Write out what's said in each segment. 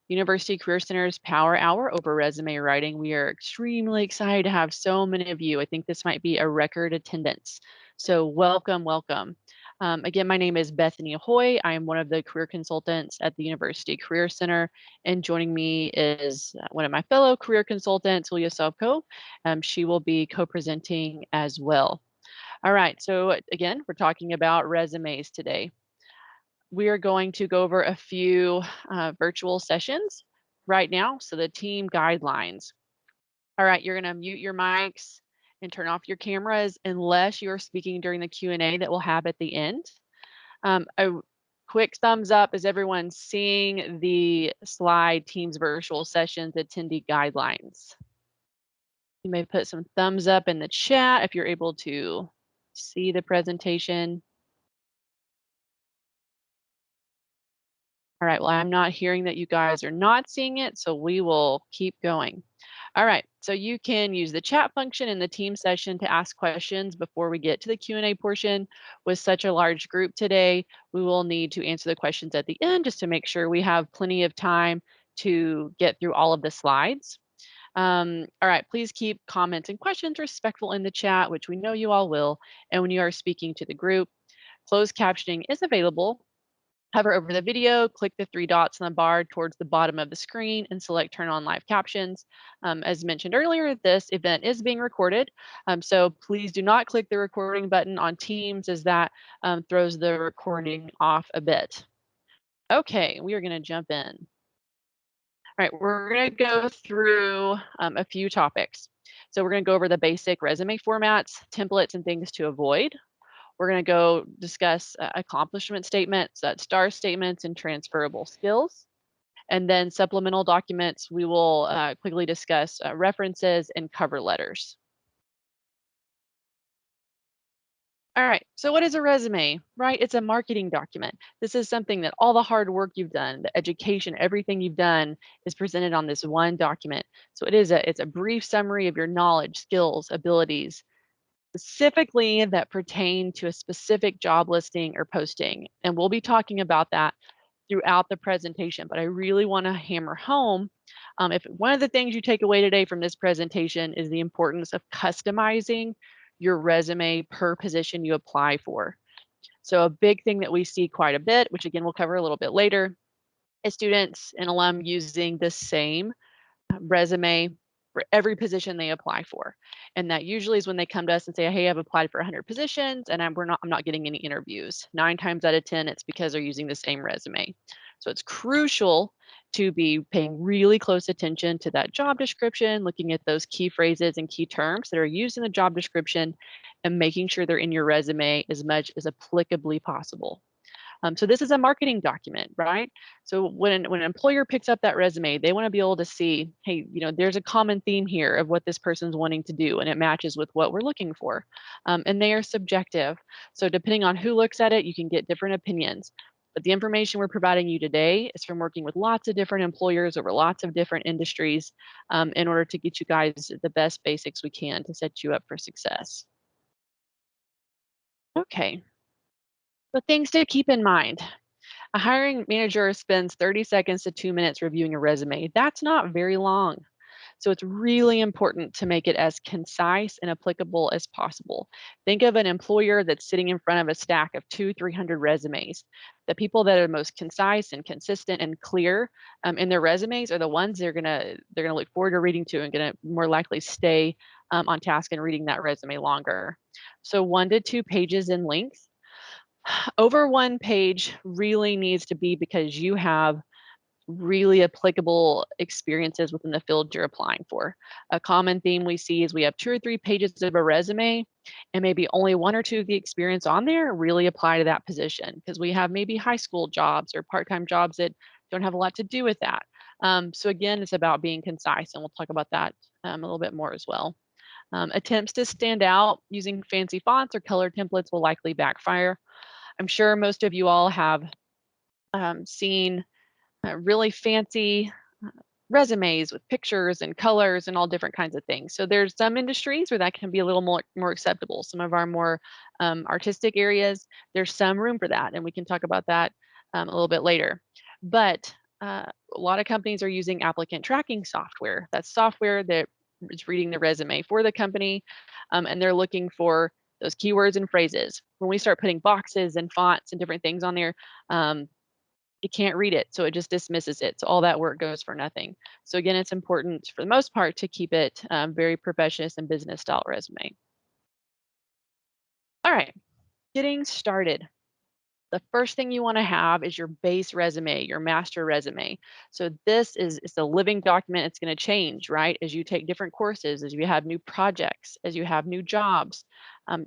University Career Center's Power Hour over resume writing. We are extremely excited to have so many of you. I think this might be a record attendance. So welcome, welcome. Again, my name is Bethany Hoy. I am one of the career consultants at the University Career Center, and joining me is one of my fellow career consultants, Julia Sobko. She will be co-presenting as well. All right, so again, we're talking about resumes today. We are going to go over a few virtual sessions right now. So the team guidelines. All right, you're going to mute your mics and turn off your cameras unless you're speaking during the Q&A that we'll have at the end. A quick thumbs up. Is everyone seeing the slide Teams virtual sessions attendee guidelines? You may put some thumbs up in the chat if you're able to see the presentation. All right, well, I'm not hearing that you guys are not seeing it, so we will keep going. All right, so you can use the chat function in the team session to ask questions before we get to the Q&A portion. With such a large group today, we will need to answer the questions at the end just to make sure we have plenty of time to get through all of the slides. All right, please keep comments and questions respectful in the chat, which we know you all will. And when you are speaking to the group, closed captioning is available. Hover over the video, click the three dots on the bar towards the bottom of the screen and select turn on live captions. As mentioned earlier, this event is being recorded. So please do not click the recording button on Teams as that throws the recording off a bit. Okay, we are gonna jump in. All right, we're gonna go through a few topics. So we're gonna go over the basic resume formats, templates, and things to avoid. We're going to go discuss accomplishment statements, STAR statements, and transferable skills. And then supplemental documents, we will quickly discuss references and cover letters. All right, so what is a resume, right? It's a marketing document. This is something that all the hard work you've done, the education, everything you've done is presented on this one document. So it's a brief summary of your knowledge, skills, abilities, specifically that pertain to a specific job listing or posting. And we'll be talking about that throughout the presentation, but I really want to hammer home if one of the things you take away today from this presentation is the importance of customizing your resume per position you apply for. So a big thing that we see quite a bit, which again we'll cover a little bit later, is students and alum using the same resume for every position they apply for. And that usually is when they come to us and say, hey, I've applied for 100 positions and I'm not getting any interviews. 9 times out of 10, it's because they're using the same resume. So it's crucial to be paying really close attention to that job description, looking at those key phrases and key terms that are used in the job description, and making sure they're in your resume as much as applicably possible. So this is a marketing document, right? So when an employer picks up that resume, they want to be able to see, hey, there's a common theme here of what this person's wanting to do, and it matches with what we're looking for. And they are subjective. So depending on who looks at it, you can get different opinions. But the information we're providing you today is from working with lots of different employers over lots of different industries in order to get you guys the best basics we can to set you up for success. Okay. So things to keep in mind. A hiring manager spends 30 seconds to 2 minutes reviewing a resume. That's not very long. So it's really important to make it as concise and applicable as possible. Think of an employer that's sitting in front of a stack of 200-300 resumes. The people that are most concise and consistent and clear in their resumes are the ones they're gonna look forward to reading to and gonna more likely stay on task and reading that resume longer. So 1 to 2 pages in length. Over 1 page really needs to be because you have really applicable experiences within the field you're applying for. A common theme we see is we have 2 or 3 pages of a resume and maybe only 1 or 2 of the experience on there really apply to that position because we have maybe high school jobs or part-time jobs that don't have a lot to do with that. So again, it's about being concise, and we'll talk about that a little bit more as well. Attempts to stand out using fancy fonts or color templates will likely backfire. I'm sure most of you all have seen really fancy resumes with pictures and colors and all different kinds of things. So there's some industries where that can be a little more acceptable. Some of our more artistic areas, there's some room for that, and we can talk about that a little bit later. But A lot of companies are using applicant tracking software. That's software that is reading the resume for the company, and they're looking for those keywords and phrases. When we start putting boxes and fonts and different things on there, um, it can't read it, so it just dismisses it. So all that work goes for nothing. So again, it's important for the most part to keep it very professional and business style resume. All right, getting started. The first thing you want to have is your base resume, your master resume. So this is a living document. It's going to change, right? As you take different courses, as you have new projects, as you have new jobs,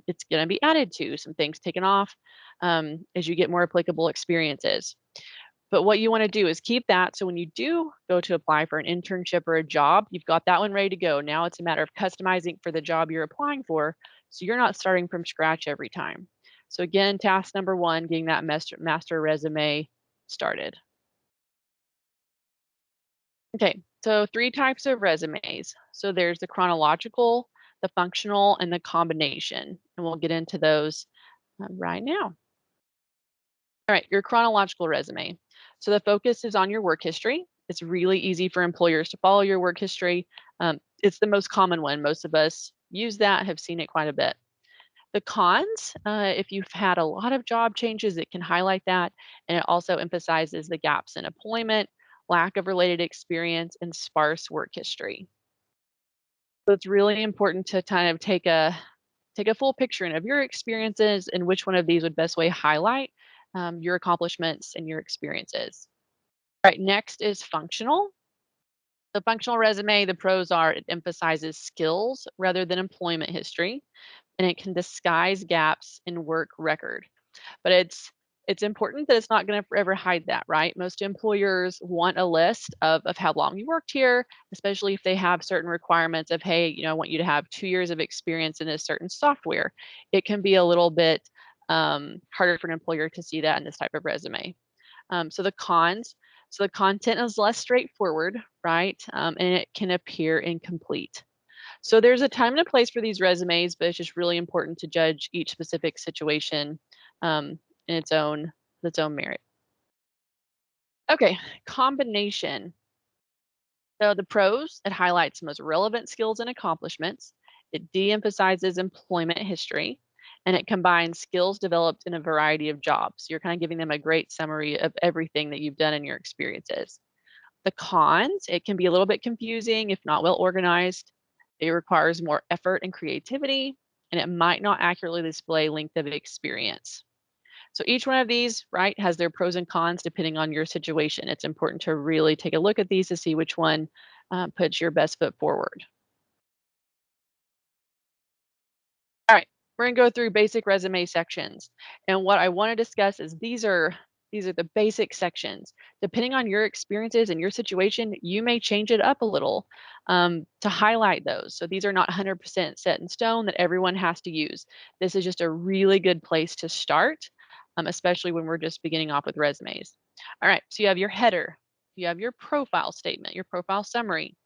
it's going to be added to, some things taken off as you get more applicable experiences. But what you want to do is keep that so when you do go to apply for an internship or a job, you've got that one ready to go. Now it's a matter of customizing for the job you're applying for, so you're not starting from scratch every time. So again, task number one, getting that master resume started. Okay, so three types of resumes. So there's the chronological, the functional, and the combination. And we'll get into those right now. All right, your chronological resume. So the focus is on your work history. It's really easy for employers to follow your work history. It's the most common one. Most of us use that, have seen it quite a bit. The cons, if you've had a lot of job changes, it can highlight that. And it also emphasizes the gaps in employment, lack of related experience, and sparse work history. So it's really important to kind of take a full picture of your experiences and which one of these would best way highlight your accomplishments and your experiences. All right, next is functional. The functional resume, the pros are it emphasizes skills rather than employment history, and it can disguise gaps in work record. But it's important that it's not going to forever hide that, right? Most employers want a list of how long you worked here, especially if they have certain requirements of, hey, I want you to have 2 years of experience in a certain software. It can be a little bit harder for an employer to see that in this type of resume. So the cons, so the content is less straightforward, right? And it can appear incomplete. So there's a time and a place for these resumes, but it's just really important to judge each specific situation in its own merit. Okay, combination. So the pros, it highlights the most relevant skills and accomplishments. It de-emphasizes employment history, and it combines skills developed in a variety of jobs. You're kind of giving them a great summary of everything that you've done in your experiences. The cons, it can be a little bit confusing if not well organized. It requires more effort and creativity, and it might not accurately display length of experience. So each one of these, right, has their pros and cons depending on your situation. It's important to really take a look at these to see which one puts your best foot forward. All right, we're gonna go through basic resume sections. And what I want to discuss is these are the basic sections. Depending on your experiences and your situation, you may change it up a little to highlight those. So these are not 100% set in stone that everyone has to use. This is just a really good place to start, especially when we're just beginning off with resumes. All right, so you have your header, you have your profile statement, your profile summary,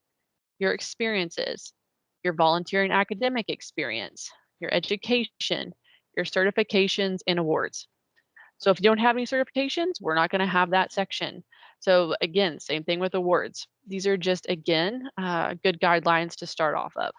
your experiences, your volunteer and academic experience, your education, your certifications and awards. So if you don't have any certifications, we're not going to have that section. So again, same thing with awards. These are just, again, good guidelines to start off of.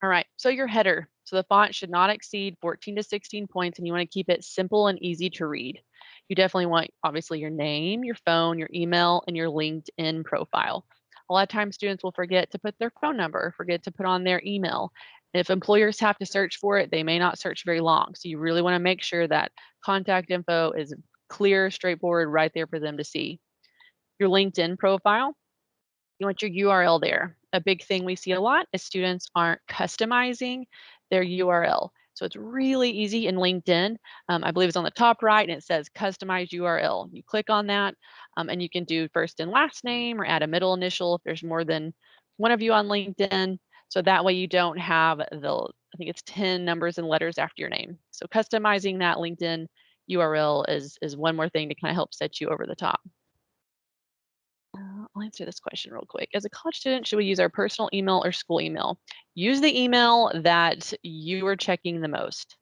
All right, so your header. So the font should not exceed 14 to 16 points, and you want to keep it simple and easy to read. You definitely want, obviously, your name, your phone, your email, and your LinkedIn profile. A lot of times students will forget to put their phone number, forget to put on their email. If employers have to search for it, they may not search very long. So you really want to make sure that contact info is clear, straightforward, right there for them to see. Your LinkedIn profile, you want your URL there. A big thing we see a lot is students aren't customizing their URL. So it's really easy in LinkedIn. I believe it's on the top right and it says customize URL. You click on that and you can do first and last name or add a middle initial if there's more than one of you on LinkedIn. So that way you don't have I think it's 10 numbers and letters after your name. So customizing that LinkedIn URL is one more thing to kind of help set you over the top. I'll answer this question real quick. As a college student, should we use our personal email or school email? Use the email that you are checking the most.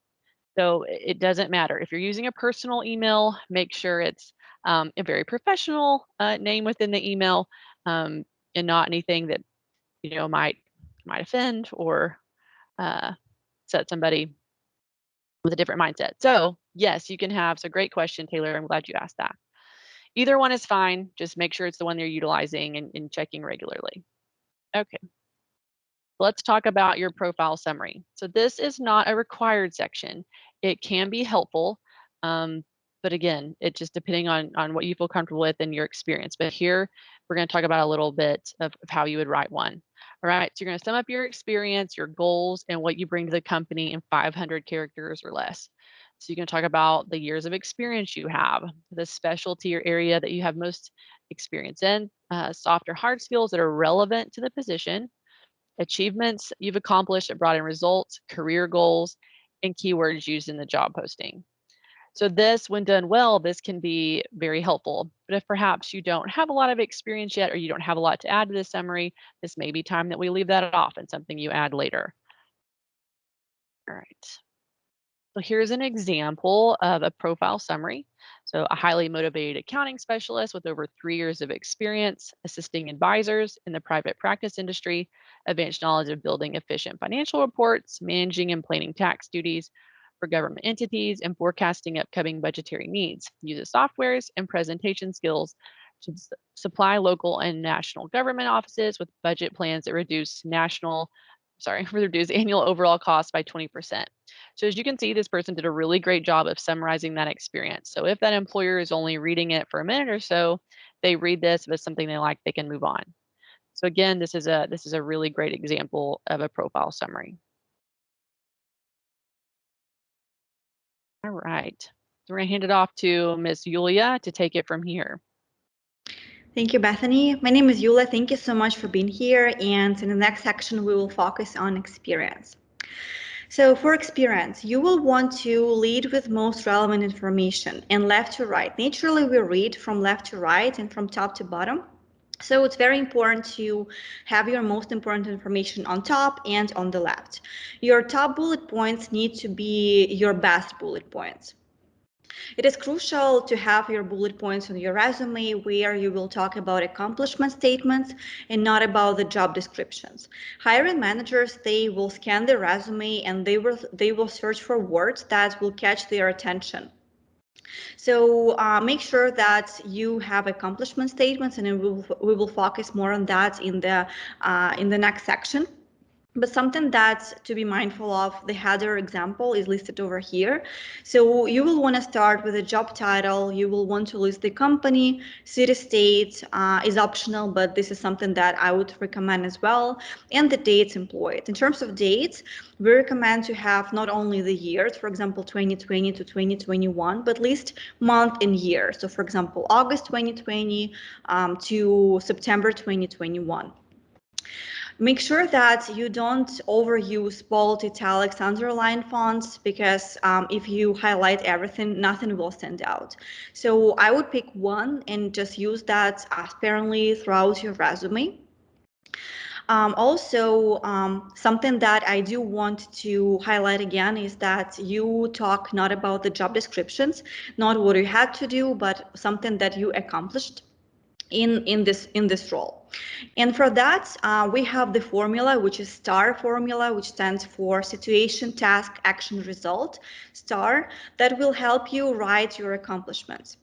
So it doesn't matter. If you're using a personal email, make sure it's a very professional name within the email, um, and not anything that might offend or uh, set somebody with a different mindset. So yes, you can have. So great question, Taylor. I'm glad you asked that. Either one is fine. Just make sure it's the one you're utilizing and checking regularly. Okay. Let's talk about your profile summary. So this is not a required section. It can be helpful, um, but again, it just depending on what you feel comfortable with and your experience. But here we're going to talk about a little bit of how you would write one. All right, so you're going to sum up your experience, your goals, and what you bring to the company in 500 characters or less. So you can talk about the years of experience you have, the specialty or area that you have most experience in, soft or hard skills that are relevant to the position, achievements you've accomplished that brought in results, career goals, and keywords used in the job posting. So this, when done well, this can be very helpful. But if perhaps you don't have a lot of experience yet or you don't have a lot to add to this summary, this may be time that we leave that off and something you add later. All right. So here's an example of a profile summary. So a highly motivated accounting specialist with over 3 years of experience assisting advisors in the private practice industry, advanced knowledge of building efficient financial reports, managing and planning tax duties for government entities, and forecasting upcoming budgetary needs, uses softwares and presentation skills to supply local and national government offices with budget plans that reduce annual overall costs by 20%. So as you can see, this person did a really great job of summarizing that experience. So if that employer is only reading it for a minute or so, they read this, if it's something they like, they can move on. So again, this is a really great example of a profile summary. All right. So we're gonna hand it off to Ms. Yulia to take it from here. Thank you, Bethany. My name is Yulia. Thank you so much for being here. And in the next section, we will focus on experience. So for experience, you will want to lead with most relevant information and left to right. Naturally, we read from left to right and from top to bottom. So it's very important to have your most important information on top and on the left. Your top bullet points need to be your best bullet points. It is crucial to have your bullet points on your resume where you will talk about accomplishment statements and not about the job descriptions. Hiring managers, they will scan the resume and they will search for words that will catch their attention. So make sure that you have accomplishment statements, and we will focus more on that in the next section. But something that's to be mindful of, the header example is listed over here. So you will want to start with a job title. You will want to list the company, city, state is optional, but this is something that I would recommend as well, and the dates employed. In terms of dates, we recommend to have not only the years, for example, 2020 to 2021, but at least month and year. So for example, August 2020 to September 2021. Make sure that you don't overuse bold, italics, underline fonts, because if you highlight everything, nothing will stand out. So I would pick one and just use that sparingly throughout your resume. Something that I do want to highlight again is that you talk not about the job descriptions, not what you had to do, but something that you accomplished in this role. And for that, we have the formula, which is STAR formula, which stands for situation, task, action, result. STAR, that will help you write your accomplishments.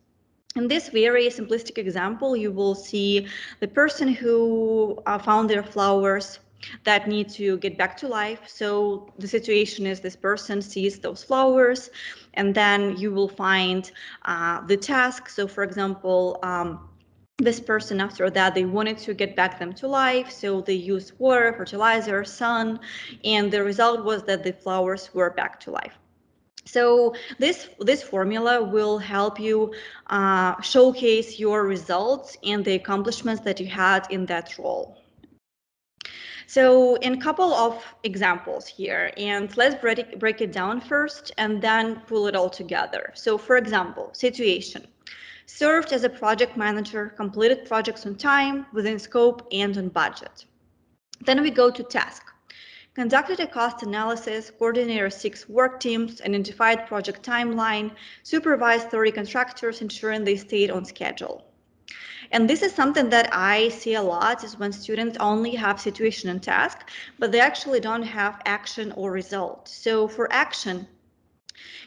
In this very simplistic example, you will see the person who found their flowers that need to get back to life. So the situation is this person sees those flowers, and then you will find the task. So for example, this person, after that, they wanted to get back them to life, so they used water, fertilizer, sun, and the result was that the flowers were back to life. So this formula will help you showcase your results and the accomplishments that you had in that role. So in a couple of examples here, and let's break it down first and then pull it all together. So for example, situation. Served as a project manager, completed projects on time, within scope, and on budget. Then we go to task. conducted a cost analysis, coordinated 6 work teams, identified project timeline, supervised 30 contractors, ensuring they stayed on schedule. And this is something that I see a lot is when students only have situation and task, but they actually don't have action or result. So for action,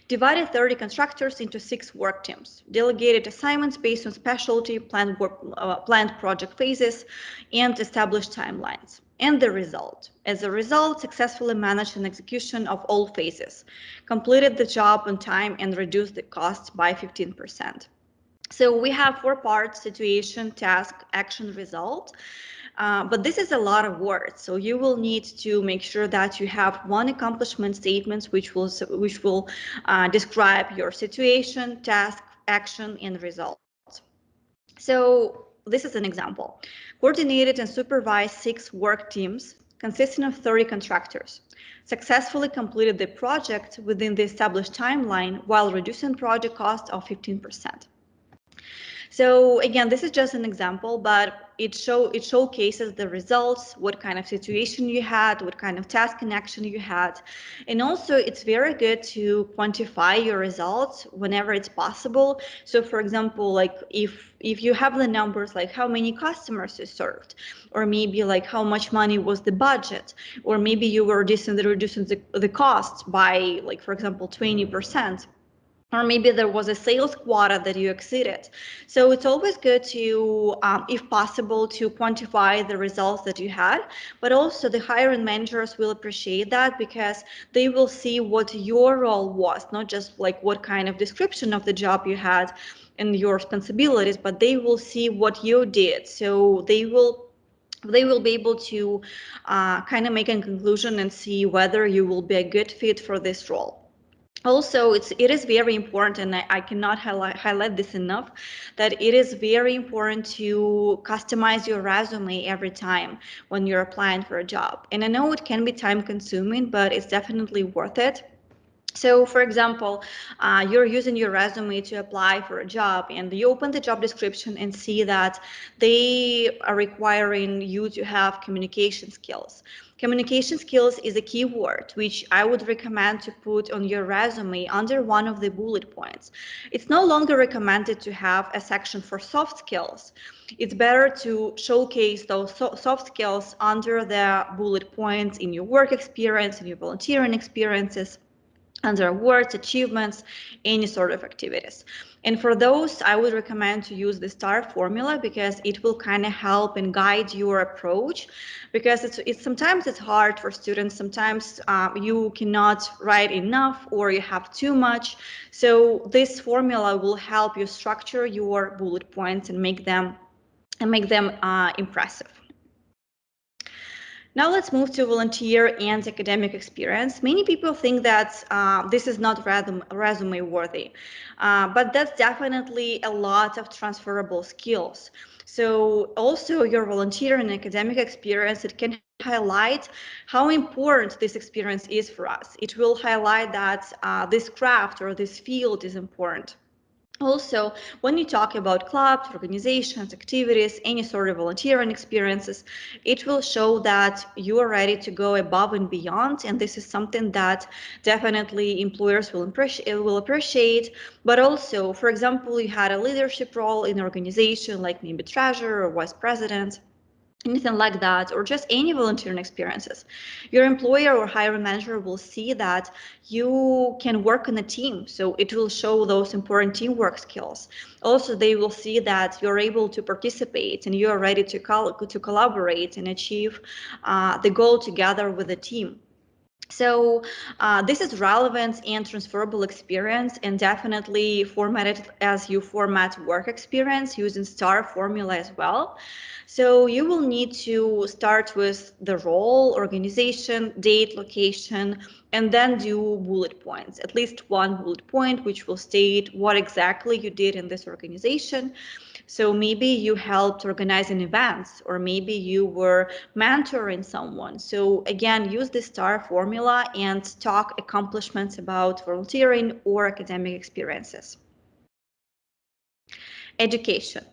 divided 30 constructors into 6 work teams, delegated assignments based on specialty, planned project phases, and established timelines. And the result. As a result, successfully managed an execution of all phases, completed the job on time, and reduced the costs by 15%. So we have 4 parts: situation, task, action, result. But this is a lot of words, so you will need to make sure that you have one accomplishment statement which will describe your situation, task, action, and result. So this is an example. Coordinated and supervised 6 work teams consisting of 30 contractors. Successfully completed the project within the established timeline while reducing project cost of 15%. So again, this is just an example, but it showcases the results, what kind of situation you had, what kind of task and action you had. And also it's very good to quantify your results whenever it's possible. So for example, like if you have the numbers, like how many customers you served, or maybe like how much money was the budget, or maybe you were reducing the cost by, like, for example, 20%, or maybe there was a sales quota that you exceeded. So it's always good to, if possible, to quantify the results that you had, but also the hiring managers will appreciate that because they will see what your role was, not just like what kind of description of the job you had and your responsibilities, but they will see what you did. So they will be able to kind of make a conclusion and see whether you will be a good fit for this role. Also, it is very important, and I cannot highlight this enough, that it is very important to customize your resume every time when you're applying for a job. And I know it can be time consuming, but it's definitely worth it. So for example, you're using your resume to apply for a job, and you open the job description and see that they are requiring you to have communication skills. Communication skills is a key word which I would recommend to put on your resume under one of the bullet points. It's no longer recommended to have a section for soft skills. It's better to showcase those soft skills under the bullet points in your work experience, in your volunteering experiences, under awards, achievements, any sort of activities. And for those, I would recommend to use the STAR formula because it will kind of help and guide your approach, because it's sometimes it's hard for students. Sometimes you cannot write enough or you have too much. So this formula will help you structure your bullet points and make them impressive. Now let's move to volunteer and academic experience. Many people think that this is not resume worthy, but that's definitely a lot of transferable skills. So also your volunteer and academic experience, it can highlight how important this experience is for us. It will highlight that this craft or this field is important. Also, when you talk about clubs, organizations, activities, any sort of volunteering experiences, it will show that you are ready to go above and beyond. And this is something that definitely employers will appreciate. But also, for example, you had a leadership role in an organization, like maybe treasurer or vice president, anything like that, or just any volunteering experiences. Your employer or hiring manager will see that you can work in a team, so it will show those important teamwork skills. Also, they will see that you're able to participate and you are ready to collaborate and achieve the goal together with the team. So this is relevant and transferable experience, and definitely formatted as you format work experience using STAR formula as well. So you will need to start with the role, organization, date, location, and then do bullet points, at least one bullet point, which will state what exactly you did in this organization. So maybe you helped organizing events, or maybe you were mentoring someone. So again, use the STAR formula and talk accomplishments about volunteering or academic experiences. Education.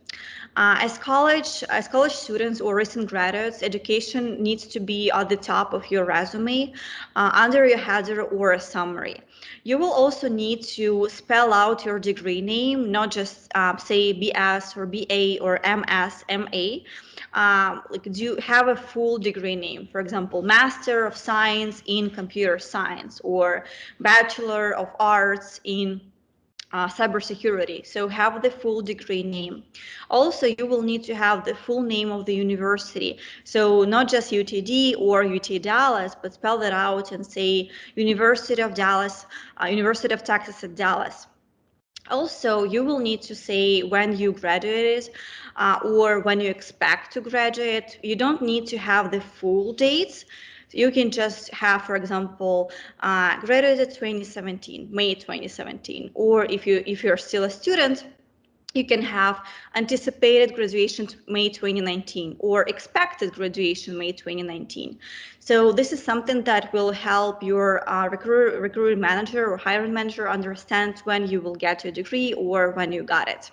As college students or recent graduates, education needs to be at the top of your resume, under your header or a summary. You will also need to spell out your degree name, not just say BS or BA or MS, MA. Like, do you have a full degree name? For example, Master of Science in Computer Science or Bachelor of Arts in cybersecurity. So have the full degree name. Also, you will need to have the full name of the university. So not just UTD or UT Dallas, but spell that out and say University of Dallas, University of Texas at Dallas. Also, you will need to say when you graduated or when you expect to graduate. You don't need to have the full dates. You can just have, for example, graduated 2017, May 2017, or if you're still a student, you can have anticipated graduation May 2019 or expected graduation May 2019. So this is something that will help your recruiting manager or hiring manager understand when you will get your degree or when you got it.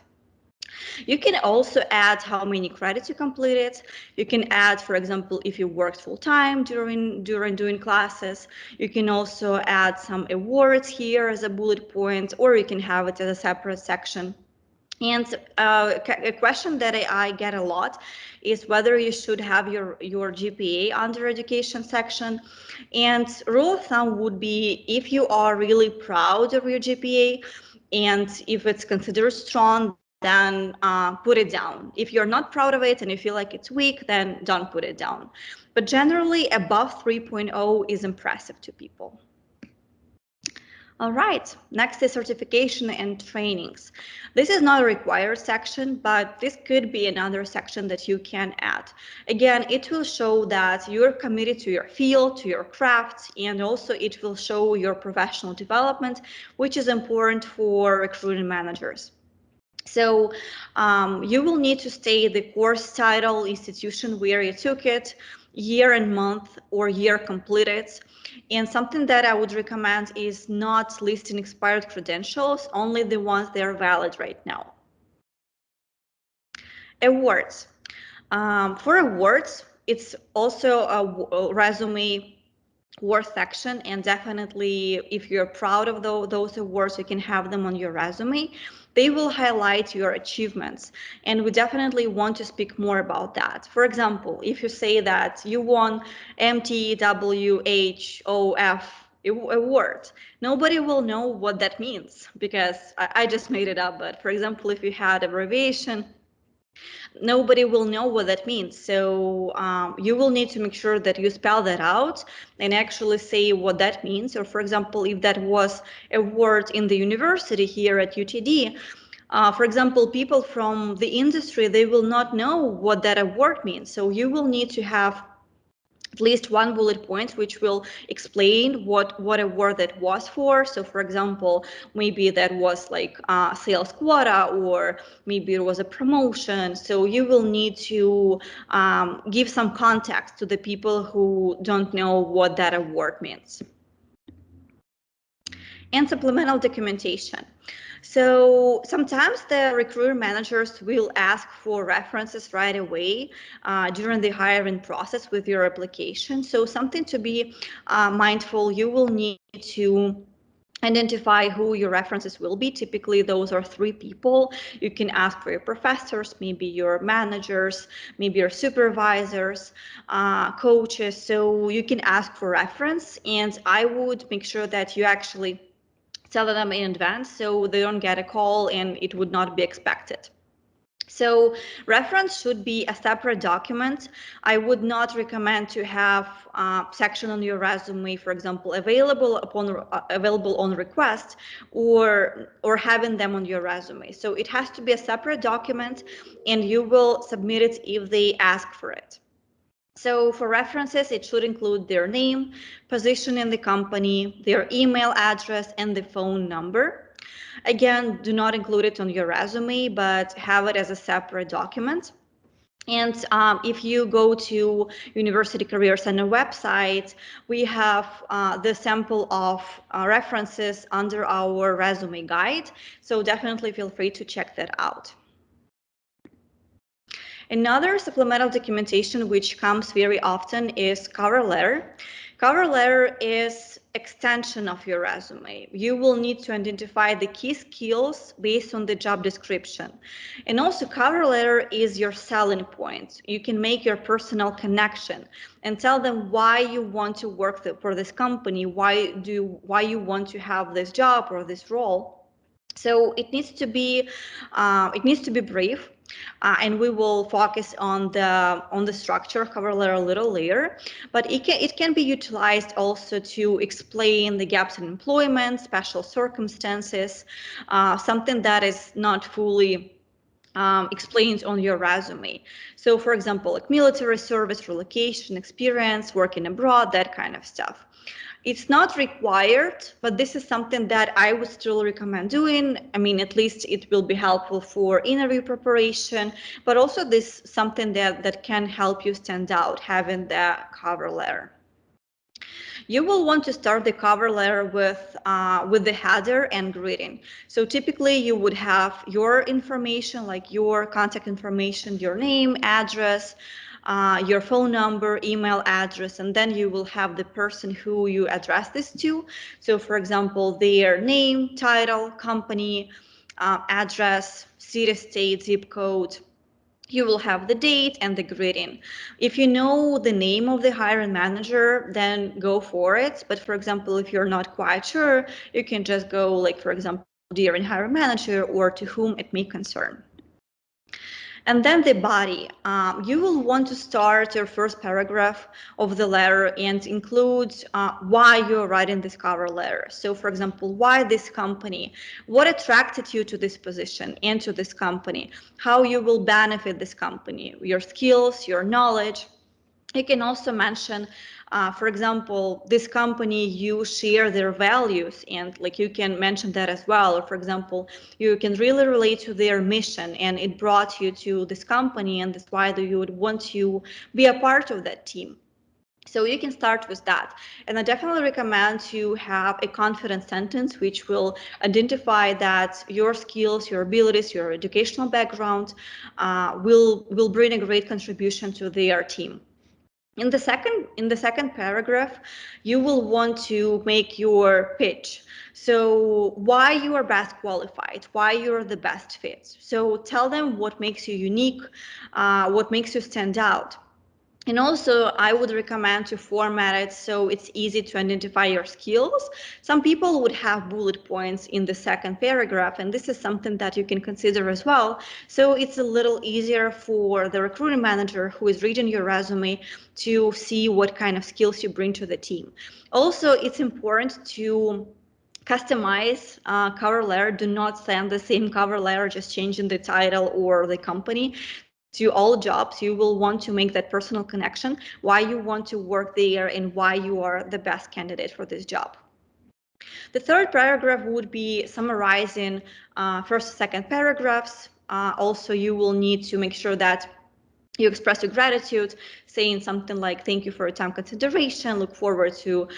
You can also add how many credits you completed. You can add, for example, if you worked full time during doing classes. You can also add some awards here as a bullet point, or you can have it as a separate section. And a question that I get a lot is whether you should have your GPA under education section. And rule of thumb would be if you are really proud of your GPA and if it's considered strong, then put it down. If you're not proud of it and you feel like it's weak, then don't put it down. But generally, above 3.0 is impressive to people. All right, next is certification and trainings. This is not a required section, but this could be another section that you can add. Again, it will show that you're committed to your field, to your craft, and also it will show your professional development, which is important for recruiting managers. So you will need to state the course title, institution where you took it, year and month or year completed. And something that I would recommend is not listing expired credentials, only the ones that are valid right now. Awards. For awards, it's also a resume worth section, and definitely if you're proud of those awards, you can have them on your resume. They will highlight your achievements, and we definitely want to speak more about that. For example, if you say that you won MTWHOF award, nobody will know what that means because I just made it up. But for example, if you had abbreviation, nobody will know what that means. So you will need to make sure that you spell that out and actually say what that means. Or for example, if that was a word in the university here at UTD, for example, people from the industry, they will not know what that award means. So you will need to have at least one bullet point which will explain what award that was for. So for example, maybe that was like sales quota, or maybe it was a promotion. So you will need to give some context to the people who don't know what that award means. And supplemental documentation. So sometimes the recruiter managers will ask for references right away during the hiring process with your application. So something to be mindful, you will need to identify who your references will be. Typically, those are 3 people. You can ask for your professors, maybe your managers, maybe your supervisors, coaches. So you can ask for reference, and I would make sure that you actually tell them in advance so they don't get a call and it would not be expected. So reference should be a separate document. I would not recommend to have a section on your resume, for example, available on request, or having them on your resume. So it has to be a separate document, and you will submit it if they ask for it. So for references, it should include their name, position in the company, their email address, and the phone number. Again, do not include it on your resume, but have it as a separate document. And if you go to University Career Center website, we have the sample of references under our resume guide. So definitely feel free to check that out. Another supplemental documentation which comes very often is cover letter. Cover letter is extension of your resume. You will need to identify the key skills based on the job description. And also cover letter is your selling point. You can make your personal connection and tell them why you want to work for this company, why you want to have this job or this role. So it needs to be brief, and we will focus on the structure of cover letter a little later. But it can be utilized also to explain the gaps in employment, special circumstances, something that is not fully explained on your resume. So, for example, like military service, relocation experience, working abroad, that kind of stuff. It's not required, but this is something that I would still recommend doing. I mean, at least it will be helpful for interview preparation, but also this something that can help you stand out, having the cover letter. You will want to start the cover letter with the header and greeting. So typically you would have your information, like your contact information, your name, address, your phone number, email address, and then you will have the person who you address this to. So for example, their name, title, company, address, city, state, zip code. You will have the date and the greeting. If you know the name of the hiring manager, then go for it. But for example, if you're not quite sure, you can just go, like, for example, dear hiring manager, or to whom it may concern. And then the body. You will want to start your first paragraph of the letter and include why you're writing this cover letter. So, for example, why this company? What attracted you to this position and to this company? How you will benefit this company? Your skills, your knowledge. You can also mention, for example, this company, you share their values, and like you can mention that as well. Or for example, you can really relate to their mission and it brought you to this company, and that's why you would want to be a part of that team. So you can start with that. And I definitely recommend to have a confident sentence which will identify that your skills, your abilities, your educational background will bring a great contribution to their team. In the second paragraph, you will want to make your pitch. So why you are best qualified, why you're the best fit. So tell them what makes you unique, what makes you stand out. And also, I would recommend to format it so it's easy to identify your skills. Some people would have bullet points in the second paragraph, and this is something that you can consider as well. So it's a little easier for the recruiting manager who is reading your resume to see what kind of skills you bring to the team. Also, it's important to customize cover letter. Do not send the same cover letter, just changing the title or the company to all jobs. You will want to make that personal connection, why you want to work there and why you are the best candidate for this job. The third paragraph would be summarizing first and second paragraphs. Also, you will need to make sure that you express your gratitude, saying something like, thank you for your time consideration, look forward to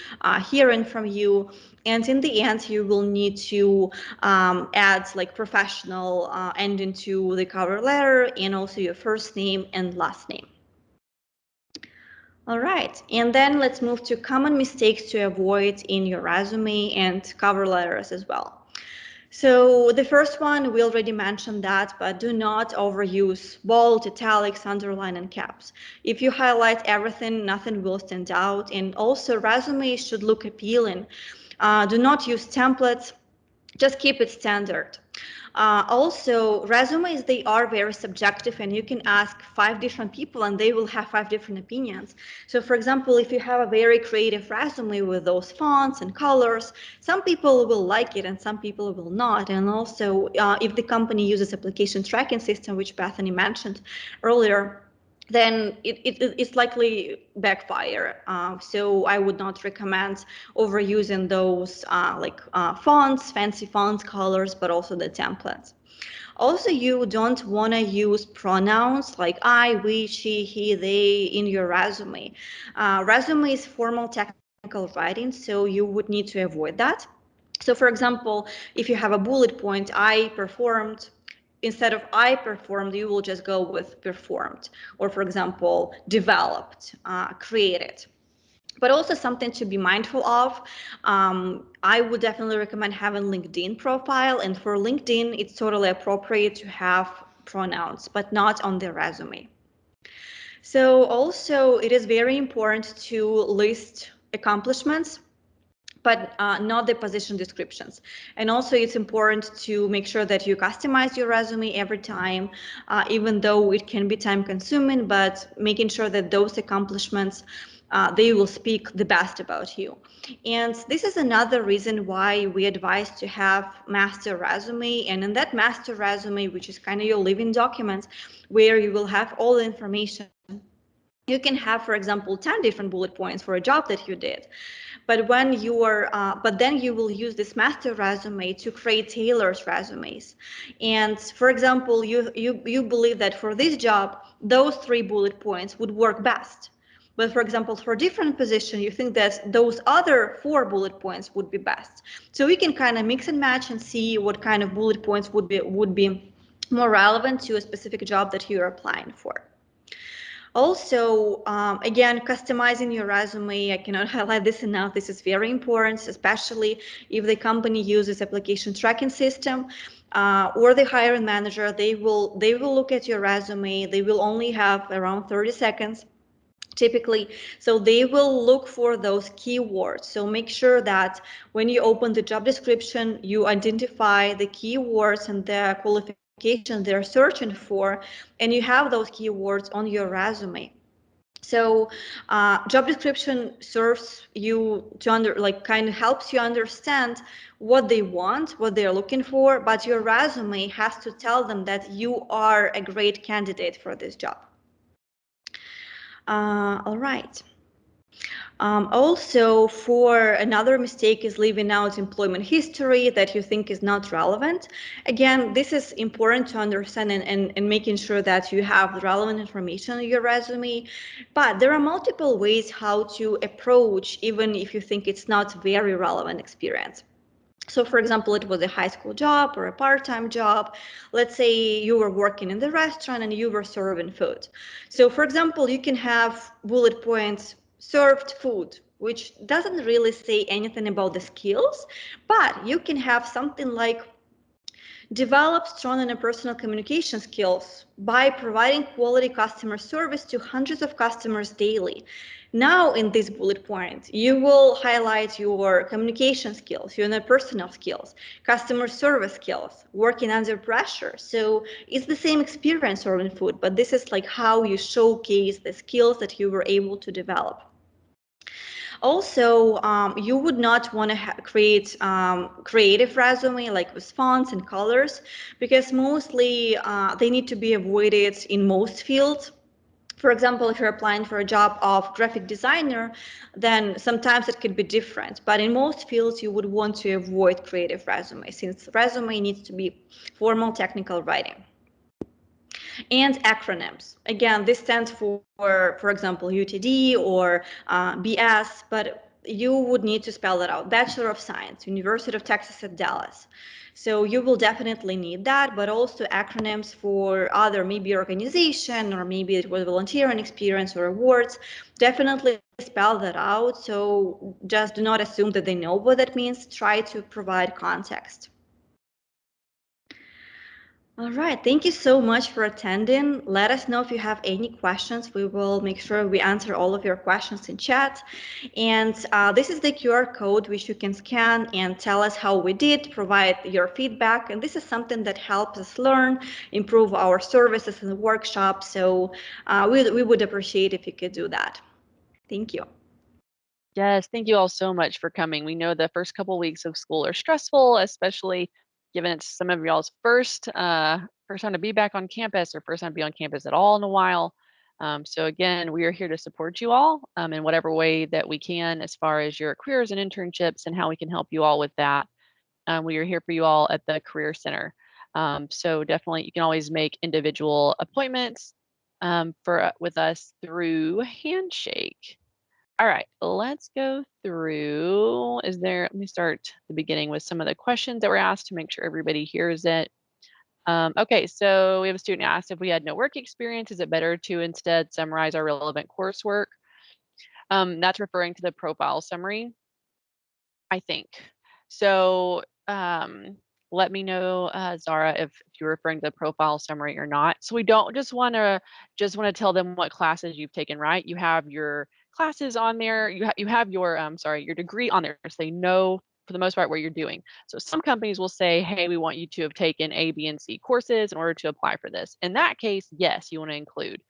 hearing from you. And in the end, you will need to add like professional ending to the cover letter, and also your first name and last name. All right, and then let's move to common mistakes to avoid in your resume and cover letters as well. So the first one, we already mentioned that, but do not overuse bold, italics, underline, and caps. If you highlight everything, nothing will stand out. And also, resumes should look appealing. Do not use templates. Just keep it standard. Also, resumes, they are very subjective, and you can ask 5 different people and they will have 5 different opinions. So for example, if you have a very creative resume with those fonts and colors, some people will like it and some people will not. And also, if the company uses application tracking system, which Bethany mentioned earlier, then it's likely backfire. So I would not recommend overusing those fonts, fancy fonts, colors, but also the templates. Also, you don't want to use pronouns like I, we, she, he, they in your resume. Resume is formal technical writing, so you would need to avoid that. So for example, if you have a bullet point, I performed instead of I performed, you will just go with performed, or for example, developed, created. But also something to be mindful of. I would definitely recommend having LinkedIn profile, and for LinkedIn, it's totally appropriate to have pronouns, but not on the resume. So also, it is very important to list accomplishments, but not the position descriptions. And also, it's important to make sure that you customize your resume every time, even though it can be time consuming, but making sure that those accomplishments, they will speak the best about you. And this is another reason why we advise to have master resume. And in that master resume, which is kind of your living document, where you will have all the information, you can have, for example, 10 different bullet points for a job that you did. But then you will use this master resume to create tailored resumes. And for example, you believe that for this job, those 3 bullet points would work best. But for example, for a different position, you think that those other 4 bullet points would be best. So we can kind of mix and match and see what kind of bullet points would be more relevant to a specific job that you're applying for. Also, again, customizing your resume, I cannot highlight this enough. This is very important, especially if the company uses application tracking system, or the hiring manager. They will look at your resume. They will only have around 30 seconds typically. So they will look for those keywords. So make sure that when you open the job description, you identify the keywords and the qualifications they're searching for, and you have those keywords on your resume. So job description serves you to kind of helps you understand what they want, what they're looking for, but your resume has to tell them that you are a great candidate for this job. All right. Also, for another mistake is leaving out employment history that you think is not relevant. Again, this is important to understand, and making sure that you have the relevant information in your resume. But there are multiple ways how to approach, even if you think it's not very relevant experience. So for example, it was a high school job or a part-time job. Let's say you were working in the restaurant and you were serving food. So for example, you can have bullet points, served food, which doesn't really say anything about the skills, but you can have something like develop strong interpersonal communication skills by providing quality customer service to hundreds of customers daily. Now, in this bullet point, you will highlight your communication skills, your interpersonal skills, customer service skills, working under pressure. So it's the same experience serving food, but this is like how you showcase the skills that you were able to develop. Also, you would not want to create creative resume like with fonts and colors, because mostly they need to be avoided in most fields. For example, if you're applying for a job of graphic designer, then sometimes it could be different. But in most fields, you would want to avoid creative resume, since resume needs to be formal technical writing. And acronyms. Again, this stands for example, UTD or BS, but you would need to spell that out. Bachelor of Science, University of Texas at Dallas. So you will definitely need that, but also acronyms for other maybe organization, or maybe it was volunteering experience or awards. Definitely spell that out. So just do not assume that they know what that means. Try to provide context. All right, thank you so much for attending. Let us know if you have any questions. We will make sure we answer all of your questions in chat. And this is the QR code which you can scan and tell us how we did, provide your feedback. And this is something that helps us learn, improve our services and workshops. So we would appreciate if you could do that. Thank you. Yes, thank you all so much for coming. We know the first couple weeks of school are stressful, especially given it's some of y'all's first time to be back on campus, or first time to be on campus at all in a while. So again, we are here to support you all in whatever way that we can, as far as your careers and internships and how we can help you all with that. We are here for you all at the Career Center. So definitely, you can always make individual appointments with us through Handshake. All right, let's go through. Let me start the beginning with some of the questions that were asked to make sure everybody hears it. Okay, so we have a student asked if we had no work experience, is it better to instead summarize our relevant coursework? That's referring to the profile summary, I think. So, let me know, Zara, if you're referring to the profile summary or not. So we don't just wanna tell them what classes you've taken, right? You have your classes on there. You have your, sorry, your degree on there, so they know for the most part what you're doing. So some companies will say, "Hey, we want you to have taken A, B, and C courses in order to apply for this." In that case, yes, you wanna include.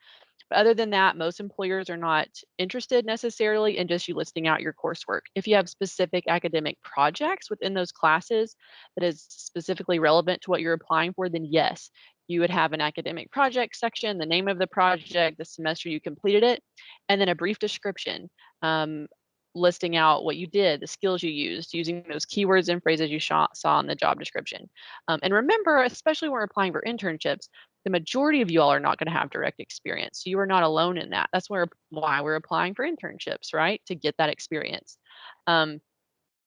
But other than that, most employers are not interested necessarily in just you listing out your coursework. If you have specific academic projects within those classes that is specifically relevant to what you're applying for, then yes, you would have an academic project section, the name of the project, the semester you completed it, and then a brief description, um, listing out what you did, the skills you used, using those keywords and phrases you saw in the job description. And remember, especially when we're applying for internships, the majority of you all are not going to have direct experience. So you are not alone in that. That's why we're applying for internships, right? To get that experience. Um,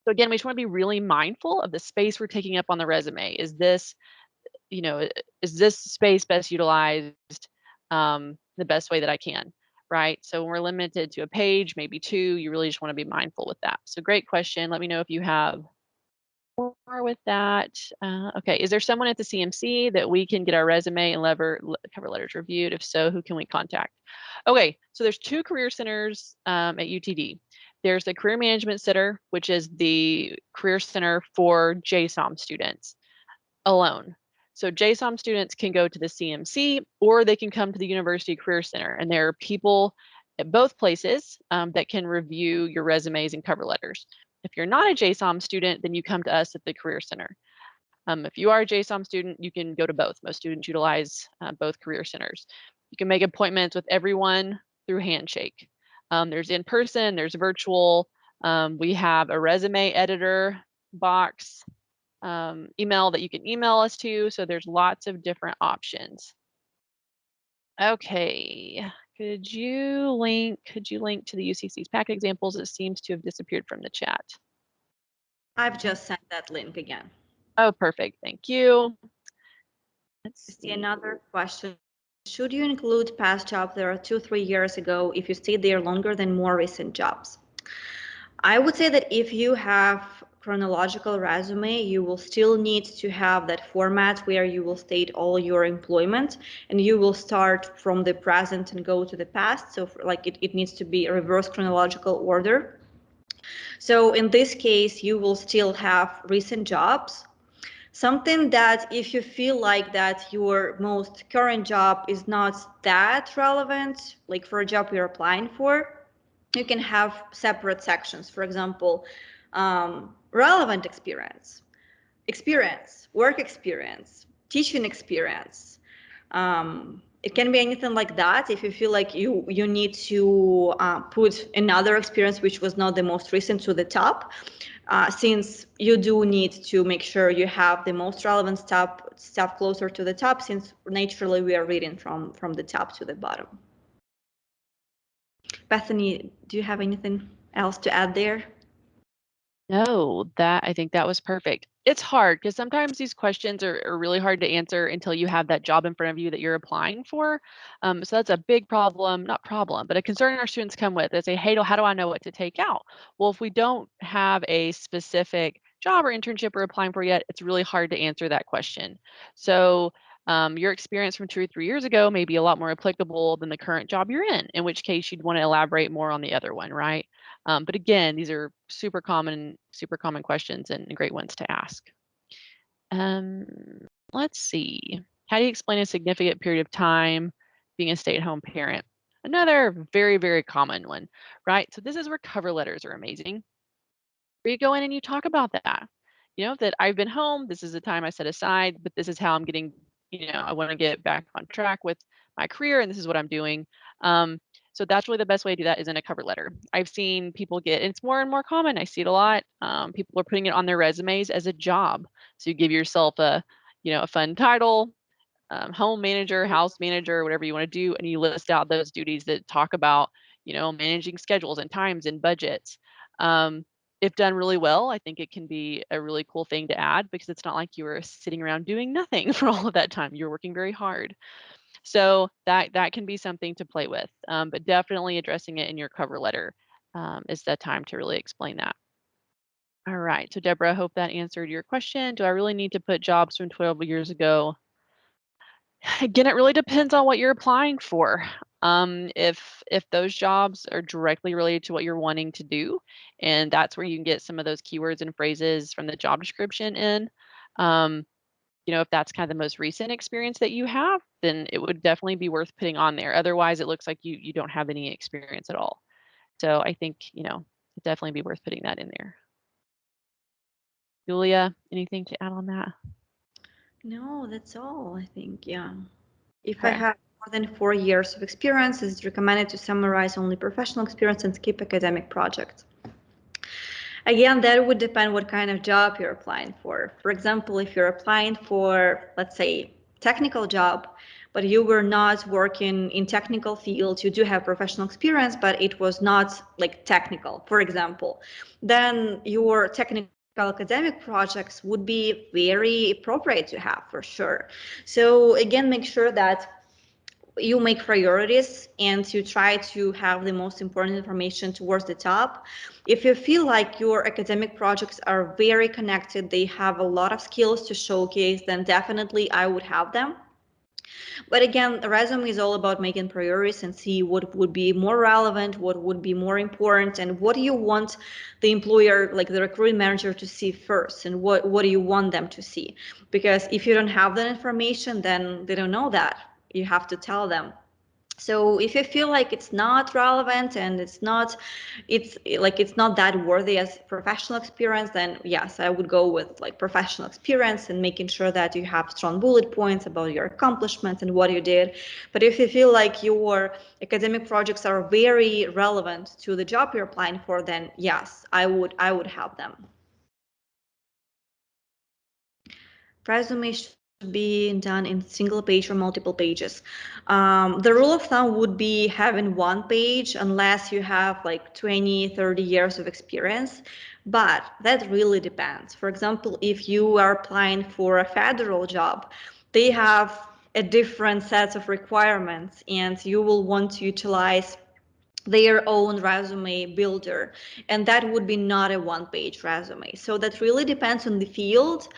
so again, we just want to be really mindful of the space we're taking up on the resume. Is this space best utilized the best way that I can, right? So when we're limited to a page, maybe two, you really just want to be mindful with that. So great question. Let me know if you have more with that. Okay, is there someone at the CMC that we can get our resume and cover letters reviewed? If so, who can we contact? Okay, so there's two career centers at UTD. There's the Career Management Center, which is the career center for JSOM students alone. So JSOM students can go to the CMC or they can come to the University Career Center, and there are people at both places that can review your resumes and cover letters. If you're not a JSOM student, then you come to us at the Career Center. If you are a JSOM student, you can go to both. Most students utilize both career centers. You can make appointments with everyone through Handshake. There's in person, there's virtual. We have a resume editor box email that you can email us to. So there's lots of different options. Okay. Could you link to the UCC's packet examples? It seems to have disappeared from the chat. I've just sent that link again. Oh, perfect. Thank you. Let's See see. another question. Should you include past jobs that are 2-3 years ago if you stayed there longer than more recent jobs? I would say that if you have chronological resume, you will still need to have that format where you will state all your employment and you will start from the present and go to the past. So like it needs to be a reverse chronological order. So in this case, you will still have recent jobs. Something that if you feel like that your most current job is not that relevant, like for a job you're applying for, you can have separate sections. For example, relevant experience, work experience, teaching experience. It can be anything like that. If you feel like you need to put another experience which was not the most recent to the top, since you do need to make sure you have the most relevant stuff closer to the top, since naturally we are reading from the top to the bottom. Bethany, do you have anything else to add there? No, I think that was perfect. It's hard because sometimes these questions are really hard to answer until you have that job in front of you that you're applying for. So that's a big problem, not problem, but a concern our students come with. They say, hey, how do I know what to take out? Well, if we don't have a specific job or internship we're applying for yet, it's really hard to answer that question. So your experience from 2 or 3 years ago may be a lot more applicable than the current job you're in which case you'd want to elaborate more on the other one, right? But again, these are super common questions and great ones to ask. Um, let's see. How do you explain a significant period of time being a stay-at-home parent? Another very, very common one, right? So this is where cover letters are amazing. Where you go in and you talk about that. That I've been home, this is the time I set aside, but this is how I'm getting, I want to get back on track with my career and this is what I'm doing. Um, so that's really the best way to do that is in a cover letter. I've seen people and it's more and more common. I see it a lot. People are putting it on their resumes as a job. So you give yourself a fun title, home manager, house manager, whatever you want to do, and you list out those duties that talk about, managing schedules and times and budgets. Um, if done really well, I think it can be a really cool thing to add because it's not like you were sitting around doing nothing for all of that time. You're working very hard. So that can be something to play with, but definitely addressing it in your cover letter is the time to really explain that. All right. So Deborah, I hope that answered your question. Do I really need to put jobs from 12 years ago? Again, it really depends on what you're applying for. If those jobs are directly related to what you're wanting to do, and that's where you can get some of those keywords and phrases from the job description in. Um, if that's kind of the most recent experience that you have, then it would definitely be worth putting on there. Otherwise, it looks like you don't have any experience at all. So I think, it'd definitely be worth putting that in there. Julia, anything to add on that? No, that's all, I think. Yeah. If I Okay. have more than 4 years of experience, it's recommended to summarize only professional experience and skip academic projects. Again, that would depend what kind of job you're applying for. For example, if you're applying for, let's say, technical job, but you were not working in technical fields, you do have professional experience, but it was not like technical, for example, then your technical academic projects would be very appropriate to have for sure. So again, make sure that you make priorities and you try to have the most important information towards the top. If you feel like your academic projects are very connected, they have a lot of skills to showcase, then definitely I would have them. But again, the resume is all about making priorities and see what would be more relevant, what would be more important, and what do you want the employer, like the recruiting manager, to see first, and what do you want them to see? Because if you don't have that information, then they don't know that. You have to tell them. So if you feel like it's not relevant and it's not that worthy as professional experience, then yes, I would go with like professional experience and making sure that you have strong bullet points about your accomplishments and what you did. But if you feel like your academic projects are very relevant to the job you're applying for, then yes, I would have them. Resume should be done in single page or multiple pages. The rule of thumb would be having one page unless you have like 20, 30 years of experience. But that really depends. For example, if you are applying for a federal job, they have a different set of requirements and you will want to utilize their own resume builder, and that would be not a one-page resume. So that really depends on the field.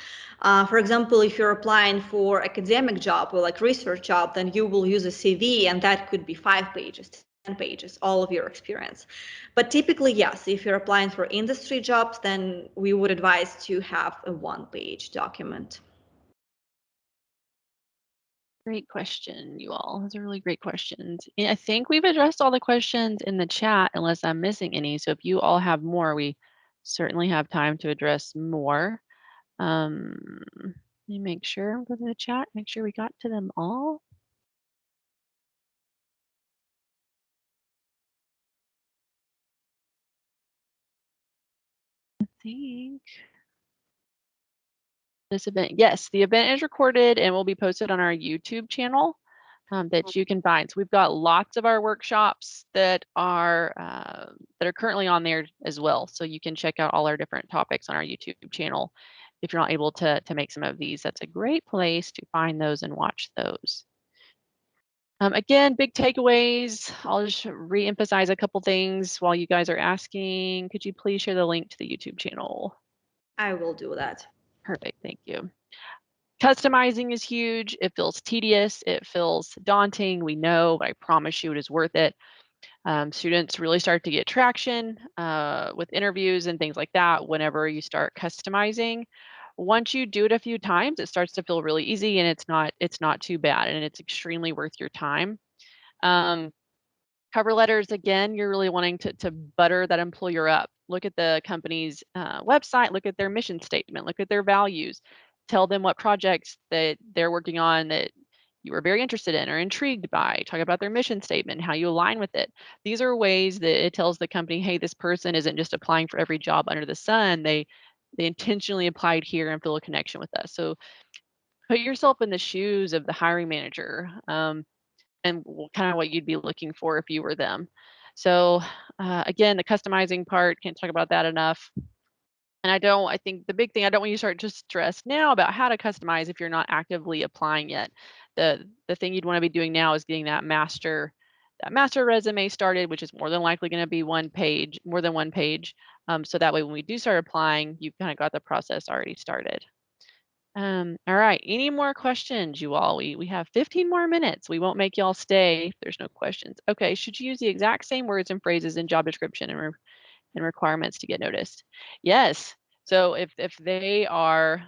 For example, if you're applying for academic job or like research job, then you will use a CV and that could be 5 pages, 10 pages, all of your experience. But typically, yes, if you're applying for industry jobs, then we would advise to have a one-page document. Great question, you all. Those are really great questions. And I think we've addressed all the questions in the chat, unless I'm missing any. So if you all have more, we certainly have time to address more. Let me make sure, go to the chat, make sure we got to them all. I think this event, yes, the event is recorded and will be posted on our YouTube channel that you can find. So we've got lots of our workshops that are currently on there as well. So you can check out all our different topics on our YouTube channel. If you're not able to make some of these, that's a great place to find those and watch those. Again, big takeaways. I'll just re-emphasize a couple things while you guys are asking. Could you please share the link to the YouTube channel? I will do that. Perfect, thank you. Customizing is huge. It feels tedious. It feels daunting. We know, but I promise you it is worth it. Students really start to get traction with interviews and things like that whenever you start customizing. Once you do it a few times, it starts to feel really easy and it's not too bad and it's extremely worth your time. Um, Cover letters, again, you're really wanting to butter that employer up. Look at the company's website, look at their mission statement, look at their values. Tell them what projects that they're working on that you were very interested in or intrigued by. Talk about their mission statement, how you align with it. These are ways that it tells the company, hey, this person isn't just applying for every job under the sun. They intentionally applied here and feel a connection with us. So put yourself in the shoes of the hiring manager. And kind of what you'd be looking for if you were them. So again, the customizing part, can't talk about that enough. And I think the big thing, I don't want you to start just stressed now about how to customize if you're not actively applying yet. The thing you'd want to be doing now is getting that master resume started, which is more than likely going to be more than one page. So that way when we do start applying, you've kind of got the process already started. All right. Any more questions, you all? We have 15 more minutes. We won't make y'all stay if there's no questions. Okay. Should you use the exact same words and phrases in job description and requirements to get noticed? Yes. So if they are,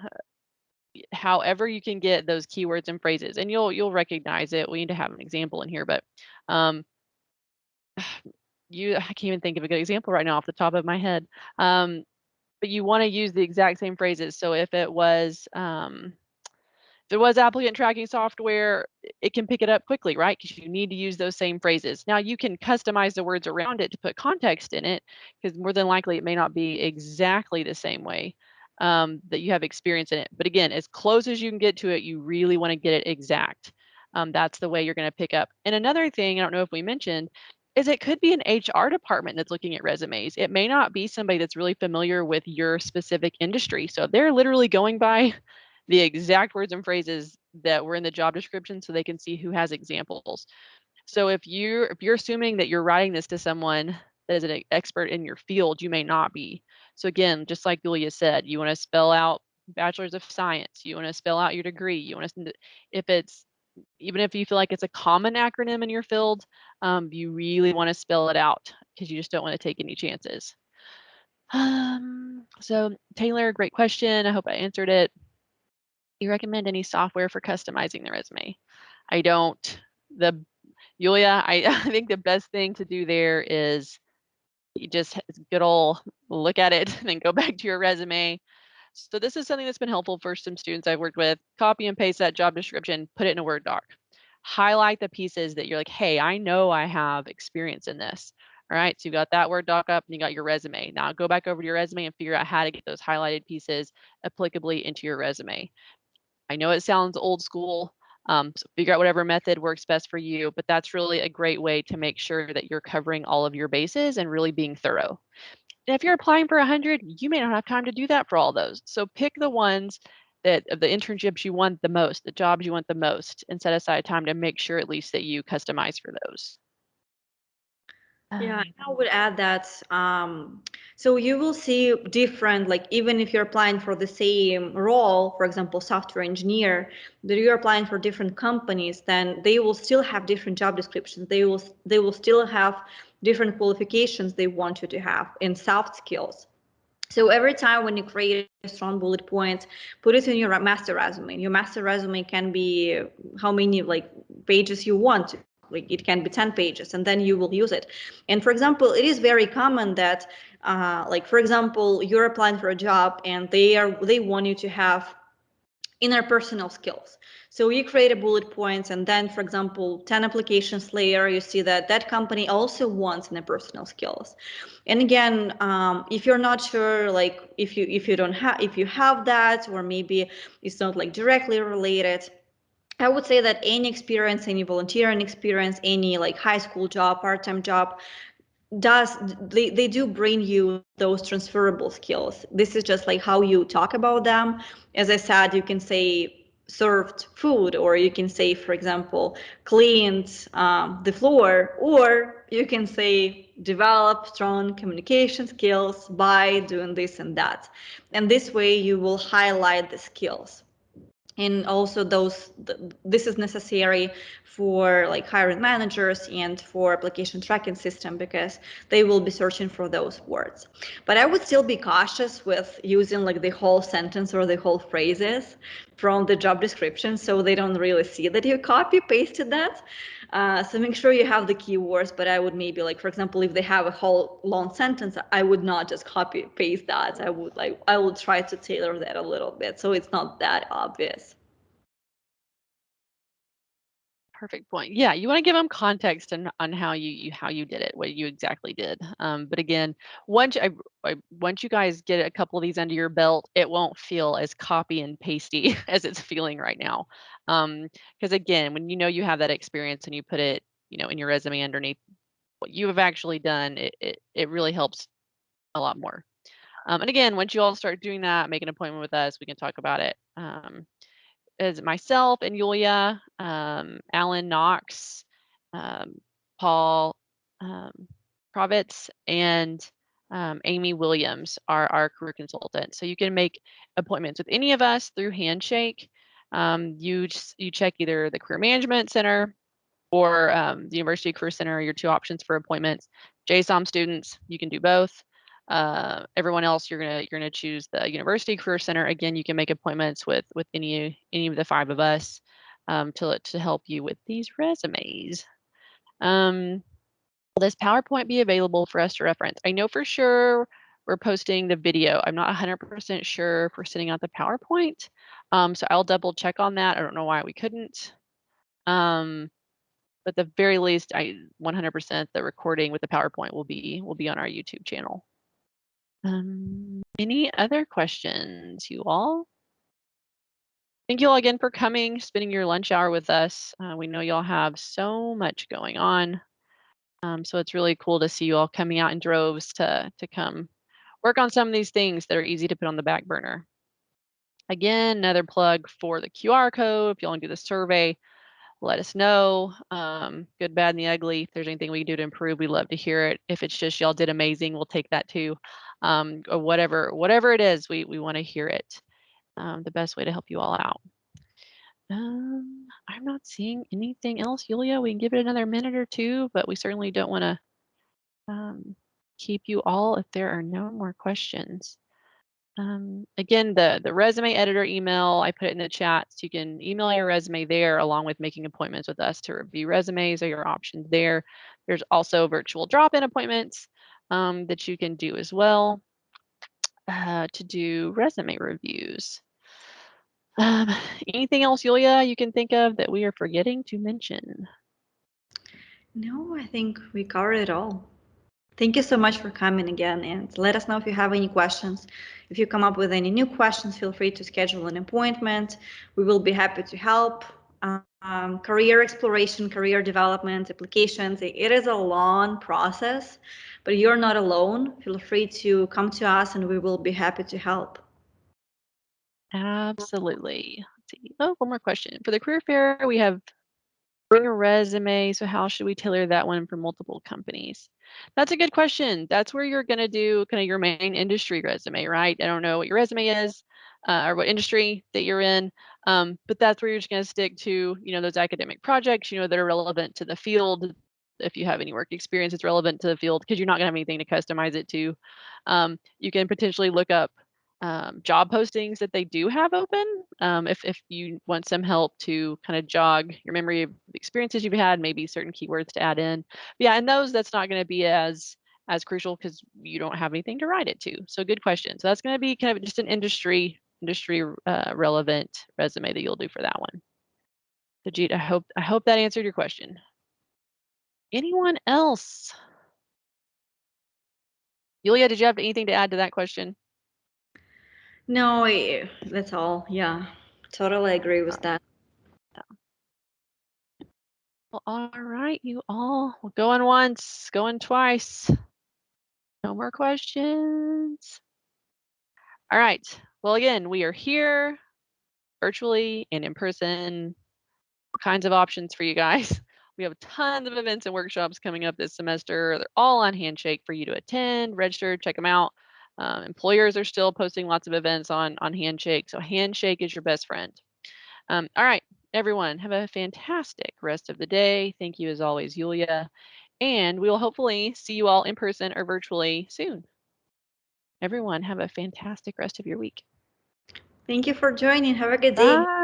however you can get those keywords and phrases, and you'll recognize it. We need to have an example in here, but um, I can't even think of a good example right now off the top of my head. Um, but you want to use the exact same phrases. So if it was applicant tracking software, it can pick it up quickly, right? Because you need to use those same phrases. Now you can customize the words around it to put context in it, because more than likely it may not be exactly the same way that you have experience in it. But again, as close as you can get to it, you really want to get it exact. That's the way you're going to pick up. And another thing, I don't know if we mentioned, is it could be an HR department that's looking at resumes. It may not be somebody that's really familiar with your specific industry. So if they're literally going by the exact words and phrases that were in the job description so they can see who has examples. So if you're assuming that you're writing this to someone that is an expert in your field, you may not be. So again, just like Julia said, you want to spell out bachelor's of science, you want to spell out your degree, you want to, if it's, even if you feel like it's a common acronym in your field, you really want to spell it out because you just don't want to take any chances. So Taylor, great question. I hope I answered it. You recommend any software for customizing the resume? I don't. The Yulia, I think the best thing to do there is you just good old look at it and then go back to your resume. So this is something that's been helpful for some students I've worked with. Copy and paste that job description, put it in a Word doc. Highlight the pieces that you're like, hey, I know I have experience in this. All right, so you got that Word doc up and you got your resume. Now go back over to your resume and figure out how to get those highlighted pieces applicably into your resume. I know it sounds old school, so figure out whatever method works best for you, but that's really a great way to make sure that you're covering all of your bases and really being thorough. And if you're applying for 100, you may not have time to do that for all those. So pick the ones that of the internships you want the most, the jobs you want the most, and set aside time to make sure at least that you customize for those. Yeah, Um, and I would add that so you will see different, like even if you're applying for the same role, for example, software engineer, that you're applying for different companies, then they will still have different job descriptions. They will still have different qualifications they want you to have in soft skills. So every time when you create a strong bullet point, put it in your master resume. Your master resume can be how many like pages you want. Like it can be 10 pages, and then you will use it. And for example, it is very common that, like for example, you're applying for a job and they want you to have interpersonal skills. So you create a bullet points, and then, for example, 10 applications later, you see that that company also wants interpersonal skills. And again, if you're not sure, like if you don't have if you have that, or maybe it's not like directly related, I would say that any experience, any volunteering experience, any like high school job, part-time job, does they do bring you those transferable skills. This is just like how you talk about them. As I said, you can say served food, or you can say, for example, cleaned the floor, or you can say develop strong communication skills by doing this and that. And this way you will highlight the skills. And also this is necessary for like hiring managers and for application tracking system, because they will be searching for those words. But I would still be cautious with using like the whole sentence or the whole phrases from the job description, so they don't really see that you copy pasted that. So make sure you have the keywords, but I would maybe, like, for example, if they have a whole long sentence, I would not just copy paste that. I would try to tailor that a little bit so it's not that obvious. Perfect point. Yeah, you want to give them context on how how you did it, what you exactly did. But again, once you guys get a couple of these under your belt, it won't feel as copy and pasty as it's feeling right now. Because again, when you know you have that experience and you put it, in your resume underneath what you have actually done, it really helps a lot more. And again, once you all start doing that, make an appointment with us, we can talk about it. As myself and Yulia, Alan Knox, um, Paul um, Kravitz, and Amy Williams are our career consultants. So you can make appointments with any of us through Handshake. You check either the Career Management Center or the University Career Center are your two options for appointments. JSOM students, you can do both. Everyone else, you're gonna choose the University Career Center. Again, you can make appointments with any of the five of us to help you with these resumes. Um, will this PowerPoint be available for us to reference? I know for sure we're posting the video. I'm not 100% sure if we're sending out the PowerPoint, so I'll double check on that. I don't know why we couldn't. But at the very least, I 100% the recording with the PowerPoint will be on our YouTube channel. Any other questions, you all? Thank you all again for coming, spending your lunch hour with us. We know y'all have so much going on, so it's really cool to see you all coming out in droves to come work on some of these things that are easy to put on the back burner. Again, another plug for the QR code. If you want to do the survey, let us know. Good, bad, and the ugly. If there's anything we can do to improve, we love to hear it. If it's just y'all did amazing, we'll take that too. Or whatever it is, we want to hear it. The best way to help you all out. I'm not seeing anything else, Yulia. We can give it another minute or two, but we certainly don't want to keep you all if there are no more questions. Again, the resume editor email, I put it in the chat. So you can email your resume there along with making appointments with us to review resumes or your options there. There's also virtual drop-in appointments that you can do as well to do resume reviews. Um, Anything else, Yulia, you can think of that we are forgetting to mention? No, I think we covered it all. Thank you so much for coming again, and let us know if you have any questions. If you come up with any new questions, feel free to schedule an appointment. We will be happy to help. Career exploration, career development, applications, it is a long process, but you're not alone. Feel free to come to us and we will be happy to help. Absolutely. Let's see. Oh, one more question. For the career fair, we have bring a resume. So how should we tailor that one for multiple companies? That's a good question. That's where you're going to do kind of your main industry resume, right? I don't know what your resume is or what industry that you're in, but that's where you're just going to stick to, those academic projects, that are relevant to the field. If you have any work experience, it's relevant to the field because you're not going to have anything to customize it to. You can potentially look up job postings that they do have open if you want some help to kind of jog your memory of the experiences you've had, maybe certain keywords to add in. But yeah, and those that's not going to be as crucial because you don't have anything to write it to. So good question. So that's going to be kind of just an industry relevant resume that you'll do for that one. So Jeet, I hope that answered your question. Anyone else? Yulia, did you have anything to add to that question? No, that's all. Yeah, totally agree with that. Well, all right, you all. Well, going once, going twice. No more questions. All right. Well, again, we are here virtually and in person. All kinds of options for you guys. We have tons of events and workshops coming up this semester. They're all on Handshake for you to attend, register, check them out. Employers are still posting lots of events on Handshake. So Handshake is your best friend. All right, everyone, have a fantastic rest of the day. Thank you as always, Yulia. And we will hopefully see you all in person or virtually soon. Everyone, have a fantastic rest of your week. Thank you for joining. Have a good day. Bye.